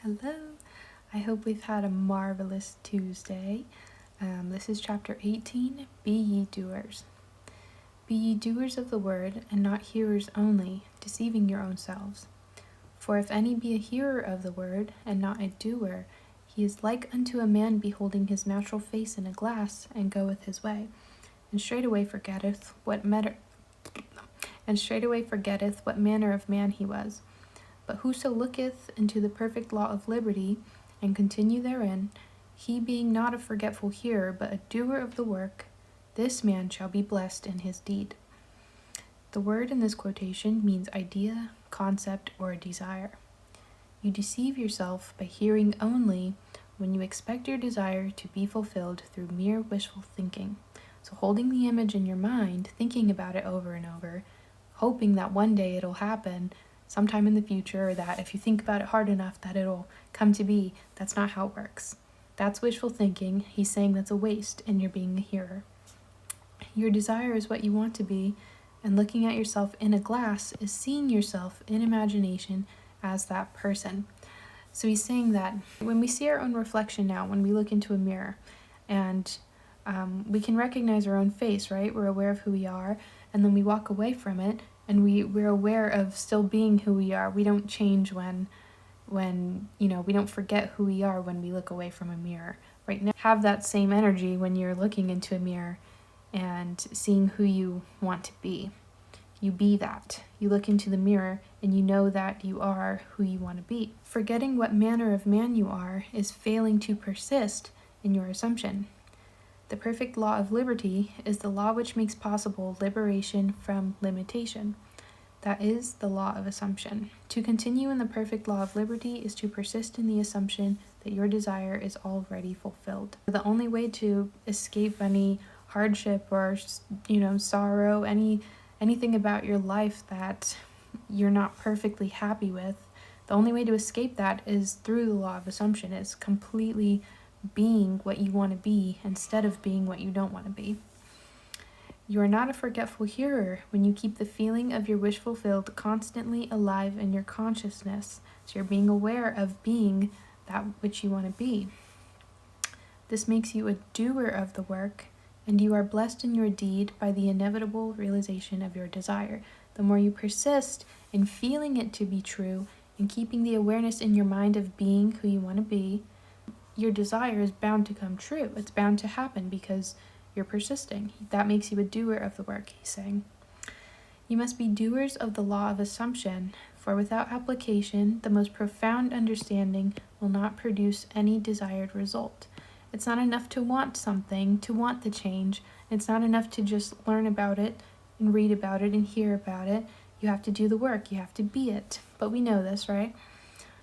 Hello, I hope we've had a marvelous Tuesday. This is chapter 18, Be ye doers. Be ye doers of the word, and not hearers only, deceiving your own selves. For if any be a hearer of the word, and not a doer, he is like unto a man beholding his natural face in a glass, and goeth his way, and straightway forgetteth what manner of man he was. But whoso looketh into the perfect law of liberty, and continue therein, he being not a forgetful hearer, but a doer of the work, this man shall be blessed in his deed. The word in this quotation means idea, concept, or desire. You deceive yourself by hearing only when you expect your desire to be fulfilled through mere wishful thinking. So holding the image in your mind, thinking about it over and over, hoping that one day it'll happen, sometime in the future, or that if you think about it hard enough that it'll come to be. That's not how it works. That's wishful thinking. He's saying that's a waste, and you're being the hearer. Your desire is what you want to be, and looking at yourself in a glass is seeing yourself in imagination as that person. So he's saying that when we see our own reflection now, when we look into a mirror, and we can recognize our own face, right? We're aware of who we are, and then we walk away from it, and we're aware of still being who we are. We don't change when we don't forget who we are when we look away from a mirror. Right now, have that same energy when you're looking into a mirror and seeing who you want to be. You be that. You look into the mirror and you know that you are who you want to be. Forgetting what manner of man you are is failing to persist in your assumption. The perfect law of liberty is the law which makes possible liberation from limitation. That is the law of assumption. To continue in the perfect law of liberty is to persist in the assumption that your desire is already fulfilled. The only way to escape any hardship or sorrow, anything about your life that you're not perfectly happy with, the only way to escape that is through the law of assumption. It's completely being what you want to be instead of being what you don't want to be. You are not a forgetful hearer when you keep the feeling of your wish fulfilled constantly alive in your consciousness. So you're being aware of being that which you want to be. This makes you a doer of the work, and you are blessed in your deed by the inevitable realization of your desire. The more you persist in feeling it to be true and keeping the awareness in your mind of being who you want to be, your desire is bound to come true. It's bound to happen because you're persisting. That makes you a doer of the work, he's saying. You must be doers of the law of assumption, for without application, the most profound understanding will not produce any desired result. It's not enough to want something, to want the change. It's not enough to just learn about it and read about it and hear about it. You have to do the work. You have to be it. But we know this, right?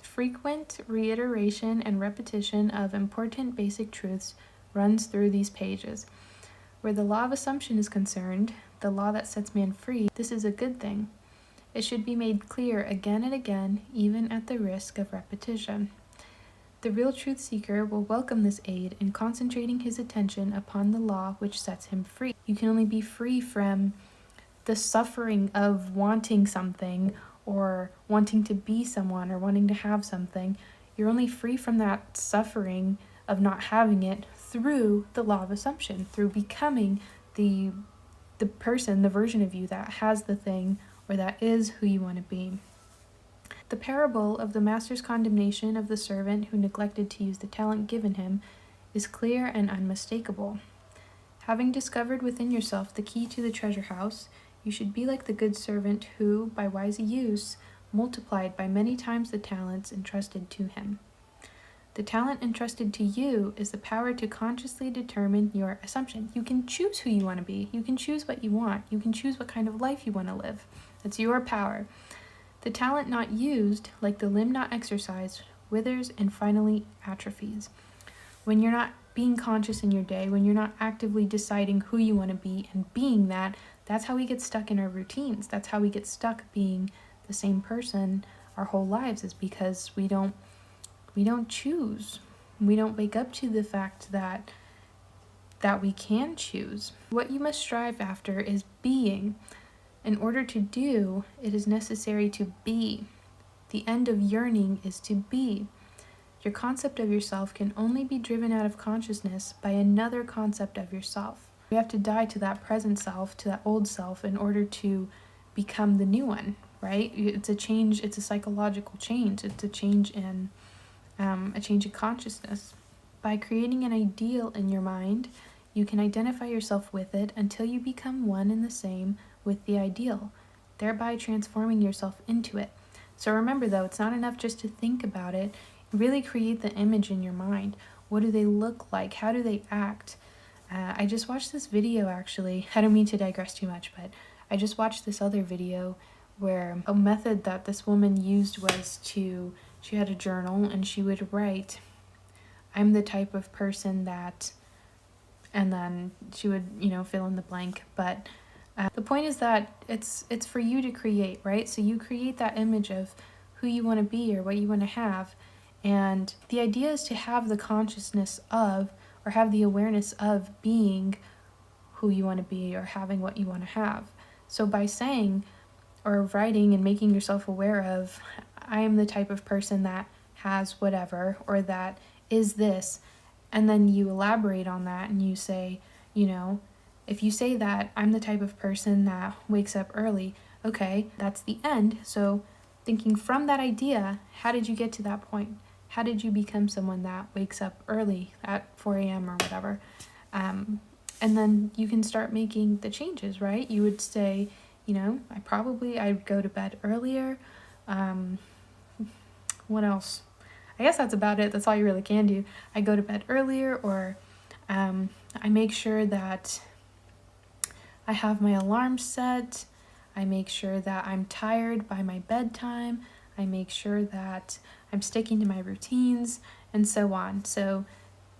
Frequent reiteration and repetition of important basic truths runs through these pages. Where the law of assumption is concerned, the law that sets man free, this is a good thing. It should be made clear again and again, even at the risk of repetition. The real truth seeker will welcome this aid in concentrating his attention upon the law which sets him free. You can only be free from the suffering of wanting something, or wanting to be someone, or wanting to have something. You're only free from that suffering of not having it through the law of assumption, through becoming the person, the version of you that has the thing, or that is who you want to be. The parable of the master's condemnation of the servant who neglected to use the talent given him is clear and unmistakable. Having discovered within yourself the key to the treasure house, you should be like the good servant who, by wise use, multiplied by many times the talents entrusted to him. The talent entrusted to you is the power to consciously determine your assumption. You can choose who you want to be. You can choose what you want. You can choose what kind of life you want to live. That's your power. The talent not used, like the limb not exercised, withers and finally atrophies. When you're not being conscious in your day, when you're not actively deciding who you want to be and being that, that's how we get stuck in our routines. That's how we get stuck being the same person our whole lives, is because we don't choose. We don't wake up to the fact that we can choose. What you must strive after is being. In order to do, it is necessary to be. The end of yearning is to be. Your concept of yourself can only be driven out of consciousness by another concept of yourself. You have to die to that present self, to that old self, in order to become the new one, right? It's a change, it's a psychological change. It's a change in consciousness. By creating an ideal in your mind, you can identify yourself with it until you become one and the same with the ideal, thereby transforming yourself into it. So remember though, it's not enough just to think about it. Really create the image in your mind. What do they look like? How do they act? I just watched this video actually. I don't mean to digress too much, but I just watched this other video where a method that this woman used was she had a journal and she would write, I'm the type of person that, and then she would, fill in the blank. But the point is that it's for you to create, right? So you create that image of who you want to be or what you want to have. And the idea is to have the consciousness of, or have the awareness of being who you want to be or having what you want to have. So by saying or writing and making yourself aware of, I am the type of person that has whatever, or that is this, and then you elaborate on that and you say, if you say that I'm the type of person that wakes up early, okay, that's the end. So thinking from that idea, how did you get to that point? How did you become someone that wakes up early at 4 a.m. or whatever? And then you can start making the changes, right? You would say, I'd go to bed earlier. What else? I guess that's about it. That's all you really can do. I go to bed earlier, or I make sure that I have my alarm set. I make sure that I'm tired by my bedtime. I make sure that I'm sticking to my routines, and so on. So,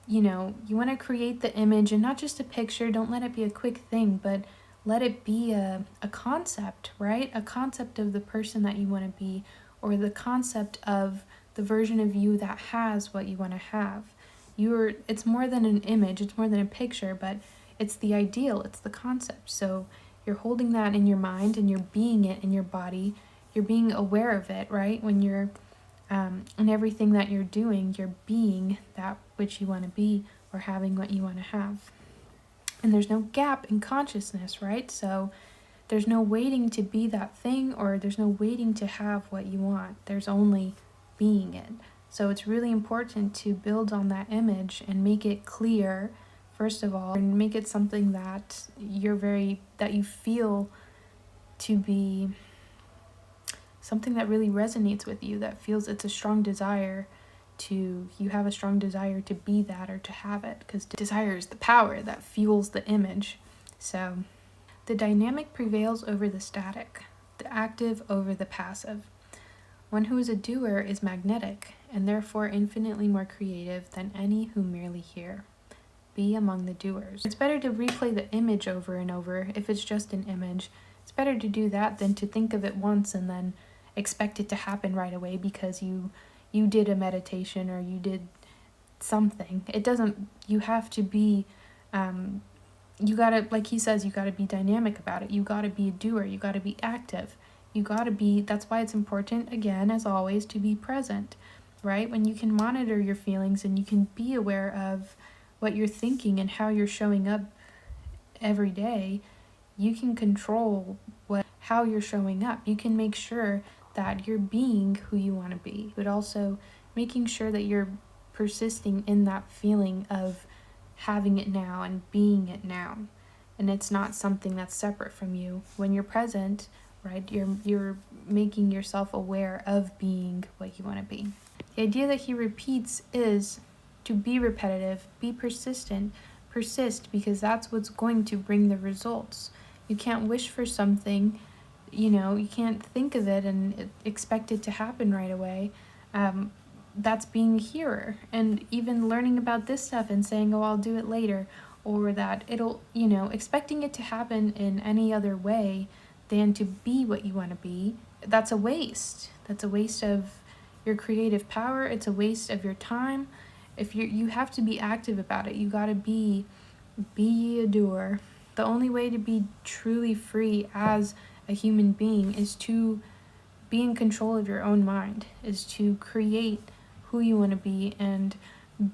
you want to create the image, and not just a picture. Don't let it be a quick thing, but let it be a concept, right? A concept of the person that you want to be, or the concept of the version of you that has what you want to have. It's more than an image, it's more than a picture, but it's the ideal, it's the concept. So you're holding that in your mind and you're being it in your body. You're being aware of it, right? When you're in everything that you're doing, you're being that which you want to be, or having what you want to have. And there's no gap in consciousness, right? So there's no waiting to be that thing, or there's no waiting to have what you want. There's only being it. So it's really important to build on that image and make it clear, first of all, and make it something that that you feel to be something that really resonates with you, that feels it's a strong desire you have a strong desire to be that or to have it, because desire is the power that fuels the image. So the dynamic prevails over the static, the active over the passive. One who is a doer is magnetic, and therefore infinitely more creative than any who merely hear. Be among the doers. It's better to replay the image over and over if it's just an image. It's better to do that than to think of it once and then expect it to happen right away because you did a meditation or you did something. It doesn't, you have to be, you gotta, like he says, you gotta be dynamic about it. You gotta be a doer. You gotta be active. You gotta be, that's why it's important, again, as always, to be present, right? When you can monitor your feelings and you can be aware of what you're thinking and how you're showing up every day, you can control how you're showing up. You can make sure that you're being who you want to be, but also making sure that you're persisting in that feeling of having it now and being it now. And it's not something that's separate from you. When you're present, right, you're making yourself aware of being what you want to be. The idea that he repeats is to be repetitive, be persistent, persist, because that's what's going to bring the results. You can't wish for something, you can't think of it and expect it to happen right away. That's being a hearer, and even learning about this stuff and saying, oh, I'll do it later, or that it'll, expecting it to happen in any other way than to be what you want to be, that's a waste. That's a waste of your creative power. It's a waste of your time. If you have to be active about it. You got to be a doer. The only way to be truly free as a human being is to be in control of your own mind, is to create who you want to be and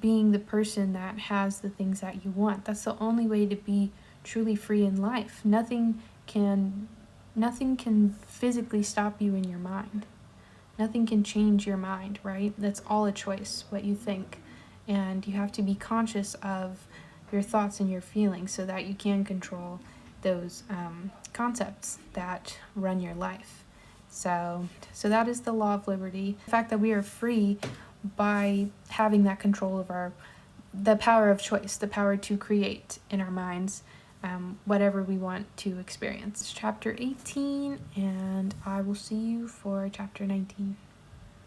being the person that has the things that you want. That's the only way to be truly free in life. Nothing can physically stop you in your mind. Nothing can change your mind, right? That's all a choice, what you think. And you have to be conscious of your thoughts and your feelings so that you can control those concepts that run your life. So that is the law of liberty. The fact that we are free by having that control of the power of choice, the power to create in our minds whatever we want to experience. Chapter 18, and I will see you for chapter 19.